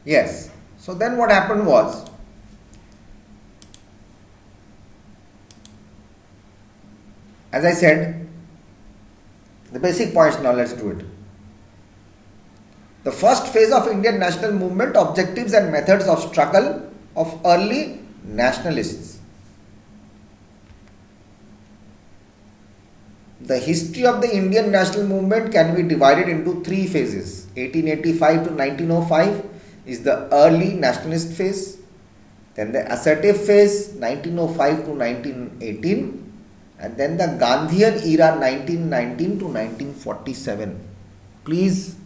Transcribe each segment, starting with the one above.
Yes. So then what happened was, as I said, the basic points now let's do it. The first phase of Indian national movement, objectives and methods of struggle of early nationalists. The history of the Indian national movement can be divided into three phases. 1885 to 1905 is the early nationalist phase. Then the assertive phase, 1905 to 1918. And then the Gandhian era, 1919 to 1947. Please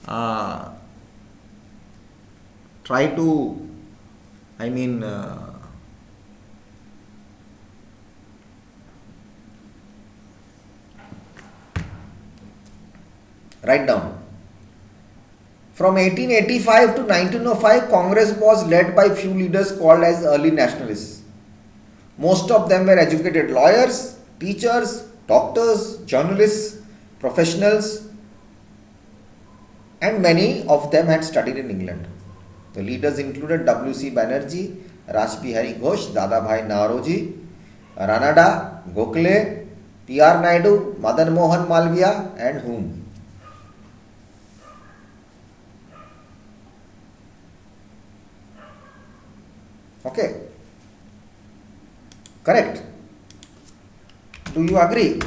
try to, I mean, write down. From 1885 to 1905, Congress was led by few leaders called as early nationalists. Most of them were educated lawyers, teachers, doctors, journalists, professionals, and many of them had studied in England. The leaders included W.C. Banerjee, Rashbihari Ghosh, Dadabhai Naoroji, Ranade, Gokhale, P.R. Naidu, Madan Mohan Malviya, and whom? Okay, correct. Do you agree?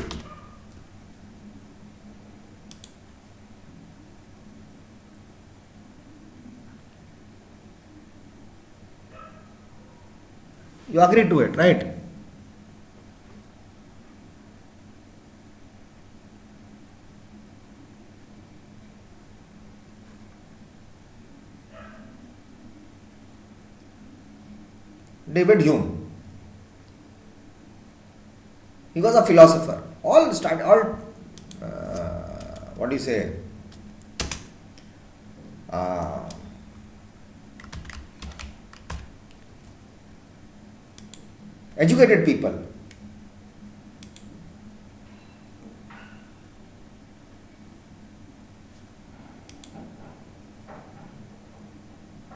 You agree to it, right? David Hume. He was a philosopher. What do you say? Uh, Educated people.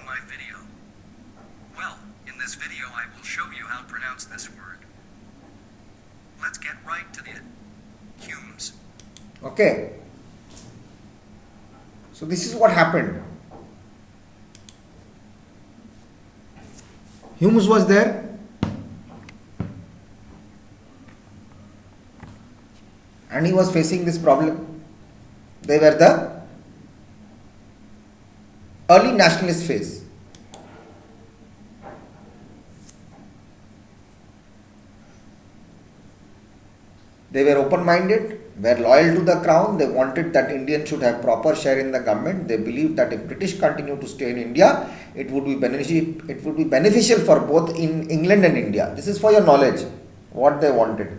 My video. Well, in this video I will show you how to pronounce this word. Let's get right to it. Humes. Okay. So this is what happened. Humes was there. And he was facing this problem. They were the early nationalist phase. They were open-minded, were loyal to the crown. They wanted that Indians should have proper share in the government. They believed that if British continue to stay in India, it would be beneficial for both in England and India. This is for your knowledge, what they wanted.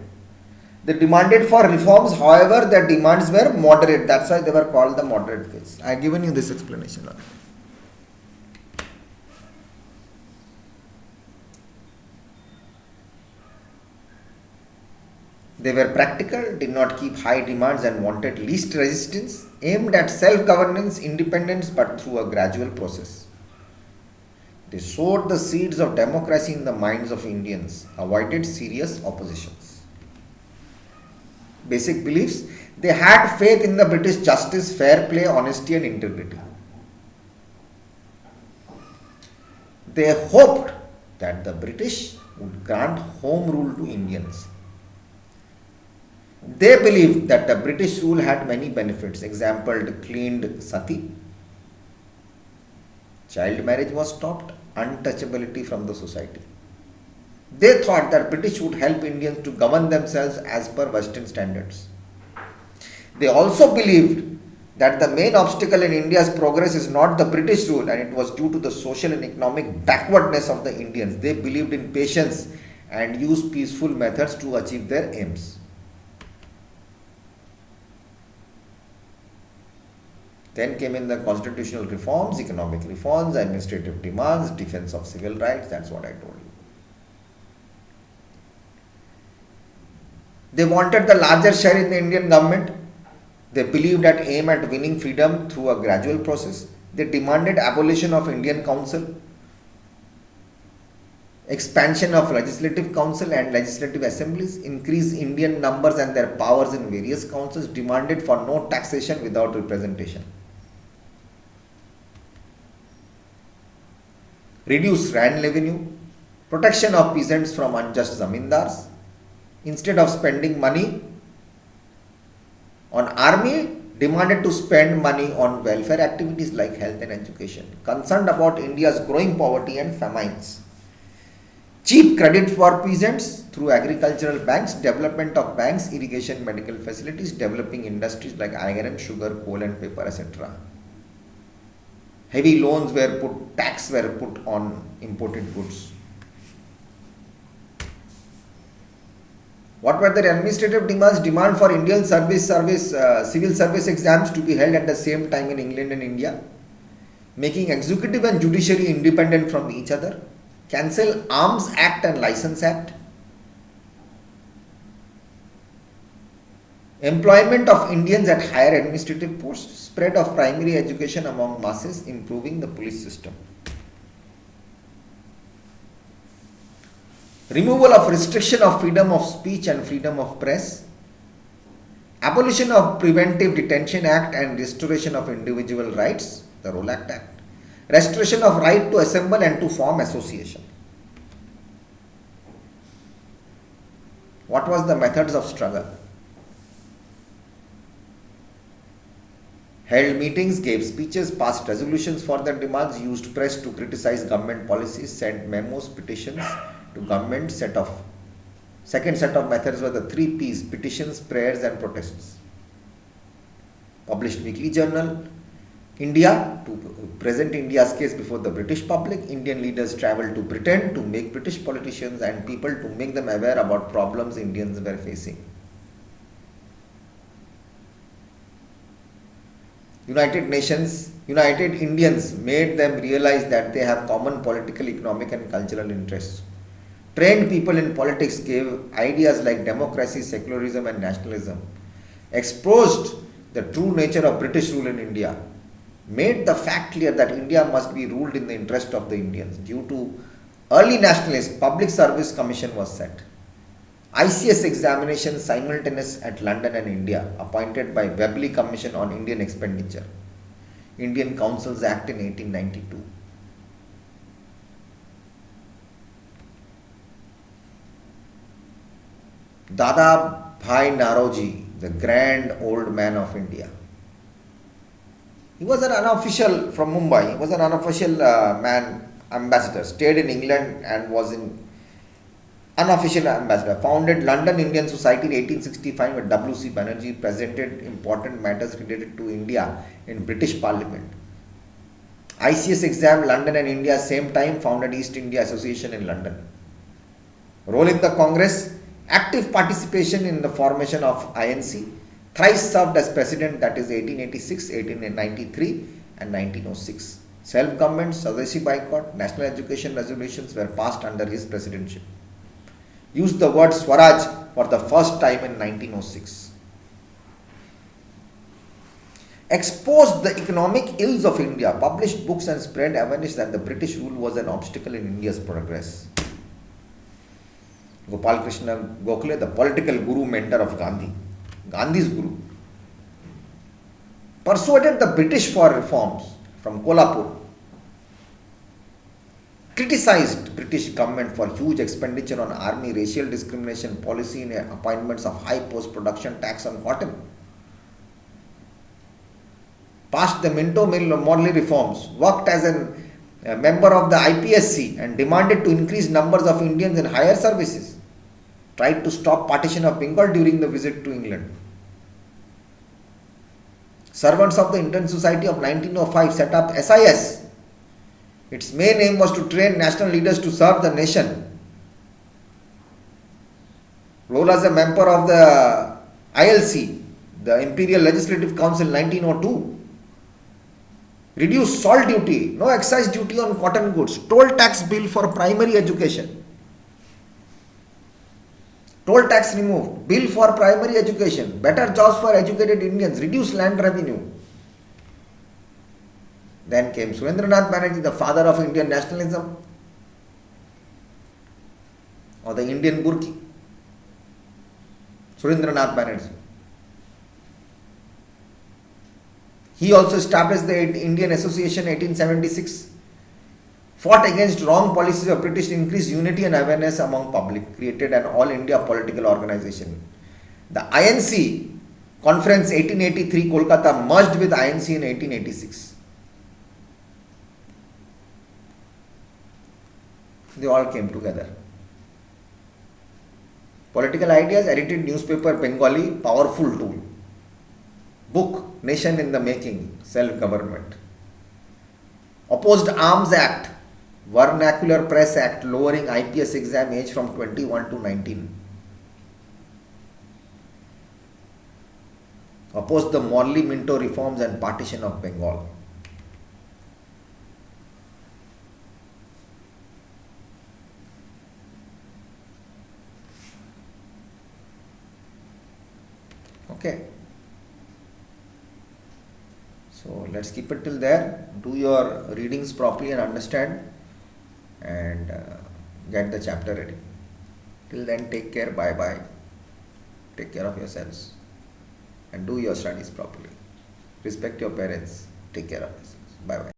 They demanded for reforms, however, their demands were moderate. That's why they were called the moderate phase. I have given you this explanation. They were practical, did not keep high demands and wanted least resistance, aimed at self-governance, independence, but through a gradual process. They sowed the seeds of democracy in the minds of Indians, avoided serious oppositions. Basic beliefs: they had faith in the British justice, fair play, honesty and integrity. They hoped that the British would grant home rule to Indians. They believed that the British rule had many benefits. Example, cleaned sati, child marriage was stopped, untouchability from the society. They thought that British would help Indians to govern themselves as per Western standards. They also believed that the main obstacle in India's progress is not the British rule, and it was due to the social and economic backwardness of the Indians. They believed in patience and used peaceful methods to achieve their aims. Then came in the constitutional reforms, economic reforms, administrative demands, defense of civil rights. That's what I told you. They wanted the larger share in the Indian government. They believed that aim at winning freedom through a gradual process. They demanded abolition of Indian Council, expansion of legislative council and legislative assemblies, increase Indian numbers and their powers in various councils, demanded for no taxation without representation. Reduce land revenue, protection of peasants from unjust zamindars. Instead of spending money on army, demanded to spend money on welfare activities like health and education. Concerned about India's growing poverty and famines. Cheap credit for peasants through agricultural banks, development of banks, irrigation, medical facilities, developing industries like iron, sugar, coal and paper, etc. Heavy loans were put, tax were put on imported goods. What were their administrative demands? Demand for Indian civil service exams to be held at the same time in England and India. Making executive and judiciary independent from each other. Cancel Arms Act and License Act. Employment of Indians at higher administrative posts. Spread of primary education among masses, improving the police system. Removal of restriction of freedom of speech and freedom of press. Abolition of Preventive Detention Act and restoration of individual rights, the Rowlatt Act. Restoration of right to assemble and to form association. What was the methods of struggle? Held meetings, gave speeches, passed resolutions for their demands, used press to criticize government policies, sent memos, petitions to government. Second set of methods were the 3 P's: petitions, prayers and protests. Published weekly journal. India, to present India's case before the British public. Indian leaders travelled to Britain to make British politicians and people to make them aware about problems Indians were facing. United Indians made them realize that they have common political, economic and cultural interests. Trained people in politics, gave ideas like democracy, secularism and nationalism. Exposed the true nature of British rule in India. Made the fact clear that India must be ruled in the interest of the Indians. Due to early nationalists, Public Service Commission was set. ICS examination simultaneous at London and India, appointed by Webley Commission on Indian Expenditure. Indian Councils Act in 1892. Dada Bhai Naroji, the grand old man of India. He was an unofficial from Mumbai. He was an unofficial ambassador. Stayed in England and was an unofficial ambassador. Founded London Indian Society in 1865 with W.C. Banerjee. Presented important matters related to India in British Parliament. ICS exam, London and India same time. Founded East India Association in London. Role in the Congress. Active participation in the formation of INC. Thrice served as president, that is 1886, 1893 and 1906. Self-government, Swadeshi boycott, national education resolutions were passed under his presidency. Used the word Swaraj for the first time in 1906. Exposed the economic ills of India, published books and spread awareness that the British rule was an obstacle in India's progress. Gopal Krishna Gokhale, the political guru mentor of Gandhi. Gandhi's guru, persuaded the British for reforms from Kolhapur, criticized British government for huge expenditure on army, racial discrimination policy in appointments of high post-production tax on cotton, passed the Minto-Morley reforms, worked as a member of the IPSC and demanded to increase numbers of Indians in higher services, tried to stop partition of Bengal during the visit to England. Servants of the Indian Society of 1905 set up SIS. Its main aim was to train national leaders to serve the nation. Role as a member of the ILC, the Imperial Legislative Council 1902. Reduced salt duty, no excise duty on cotton goods, toll tax bill for primary education. Toll tax removed, bill for primary education, better jobs for educated Indians, reduced land revenue. Then came Surendranath Banerjee, the father of Indian nationalism, or the Indian Burki. Surendranath Banerjee. He also established the Indian Association 1876, fought against wrong policies of British, increased unity and awareness among public, created an all India political organization. The INC Conference 1883 Kolkata merged with INC in 1886. They all came together. Political ideas, edited newspaper Bengali, powerful tool. Book, Nation in the Making, Self-Government. Opposed Arms Act, Vernacular Press Act, lowering IPS exam age from 21 to 19. Opposed the Morley-Minto reforms and partition of Bengal. Okay. So let's keep it till there. Do your readings properly and understand, and get the chapter ready. Till then, take care. Bye bye. Take care of yourselves and do your studies properly. Respect your parents. Take care of yourselves. Bye bye.